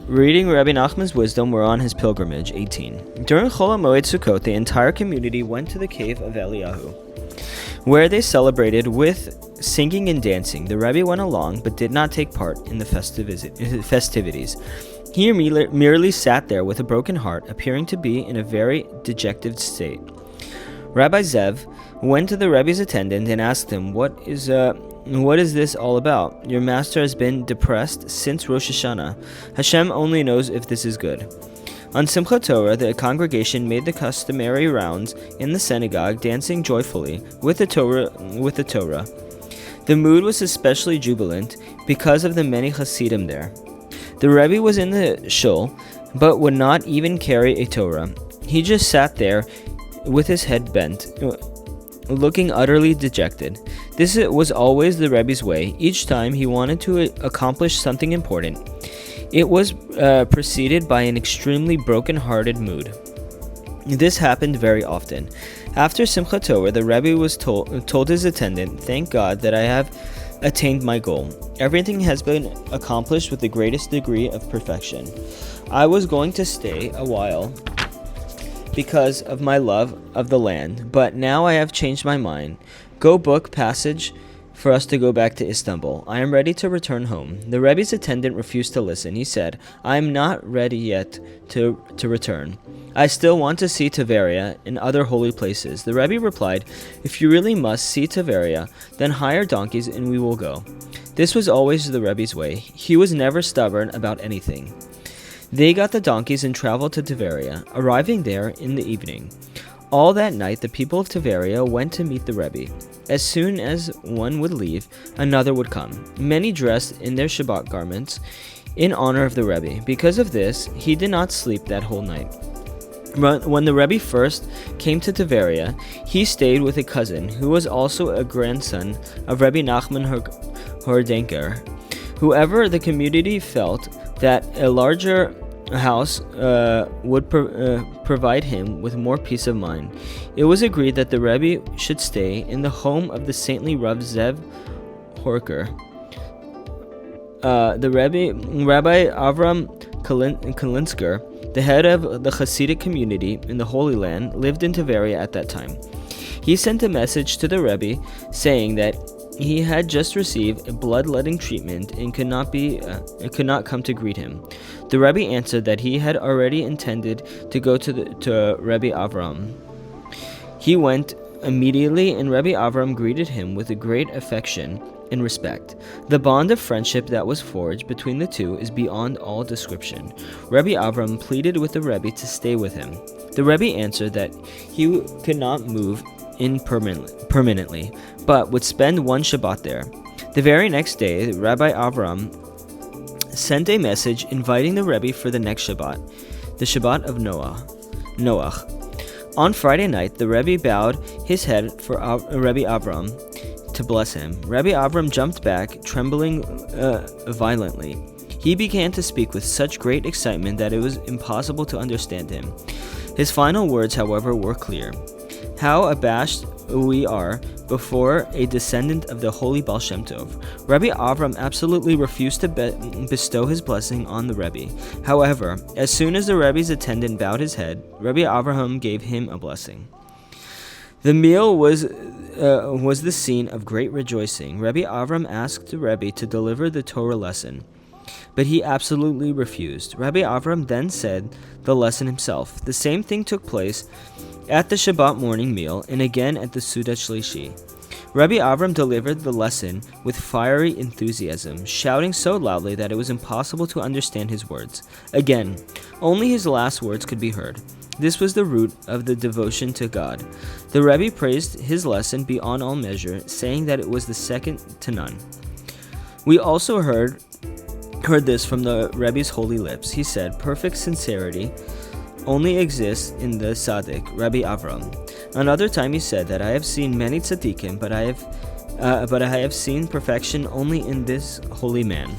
Reading Rebbe Nachman's wisdom were on his pilgrimage. 18. During Chol HaMoed Sukkot, the entire community went to the cave of Eliyahu, where they celebrated with singing and dancing. The Rebbe went along, but did not take part in the festivities. He merely sat there with a broken heart, appearing to be in a very dejected state. Rabbi Zev went to the Rebbe's attendant and asked him, What is this all about? Your master has been depressed since Rosh Hashanah. Hashem only knows if this is good. On Simchat Torah, the congregation made the customary rounds in the synagogue, dancing joyfully with the Torah. The mood was especially jubilant because of the many Hasidim there. The Rebbe was in the shul, but would not even carry a Torah. He just sat there with his head bent, looking utterly dejected. This was always the Rebbe's way. Each time he wanted to accomplish something important, it was preceded by an extremely broken-hearted mood. This happened very often. After Simchat Torah, the Rebbe was told his attendant, Thank God that I have attained my goal. Everything has been accomplished with the greatest degree of perfection. I was going to stay a while because of my love of the land, but now I have changed my mind. Go book passage for us to go back to Istanbul. I am ready to return home. The Rebbe's attendant refused to listen. He said, I am not ready yet to return. I still want to see Tveria and other holy places. The Rebbe replied, If you really must see Tveria, then hire donkeys and we will go. This was always the Rebbe's way. He was never stubborn about anything. They got the donkeys and traveled to Tveria, arriving there in the evening. All that night, the people of Tveria went to meet the Rebbe. As soon as one would leave, another would come. Many dressed in their Shabbat garments in honor of the Rebbe. Because of this, he did not sleep that whole night. When the Rebbe first came to Tveria, he stayed with a cousin who was also a grandson of Rebbe Nachman of However, the community felt that a larger house would provide him with more peace of mind. It was agreed that the Rebbe should stay in the home of the saintly Rav Zev Horker. Rabbi Avram Kalinsker, the head of the Hasidic community in the Holy Land, lived in Tveria at that time. He sent a message to the Rebbe saying that he had just received a bloodletting treatment and could not come to greet him. The Rebbe answered that he had already intended to go to Rebbe Avram. He went immediately, and Rebbe Avram greeted him with a great affection and respect. The bond of friendship that was forged between the two is beyond all description. Rebbe Avram pleaded with the Rebbe to stay with him. The Rebbe answered that he could not move in permanently, but would spend one Shabbat there. The very next day, Rabbi Avram sent a message inviting the Rebbe for the next Shabbat, the Shabbat of Noach. On Friday night, the Rebbe bowed his head for Rebbe Avram to bless him. Rebbe Avram jumped back, trembling violently. He began to speak with such great excitement that it was impossible to understand him. His final words, however, were clear. How abashed we are before a descendant of the holy Baal Shem Tov. Rabbi Avram absolutely refused to bestow his blessing on the Rebbe. However, as soon as the Rebbe's attendant bowed his head, Rabbi Avraham gave him a blessing. The meal was the scene of great rejoicing. Rabbi Avram asked the Rebbe to deliver the Torah lesson, but he absolutely refused. Rabbi Avram then said the lesson himself. The same thing took place at the Shabbat morning meal and again at the Sudat Shlishi. Rabbi Avram delivered the lesson with fiery enthusiasm, shouting so loudly that it was impossible to understand his words. Again, only his last words could be heard. This was the root of the devotion to God. The Rebbe praised his lesson beyond all measure, saying that it was the second to none. We also heard this from the Rebbe's holy lips. He said, "Perfect sincerity only exists in the tzaddik, Rabbi Avram." Another time he said that I have seen many tzaddikim, but I have seen perfection only in this holy man.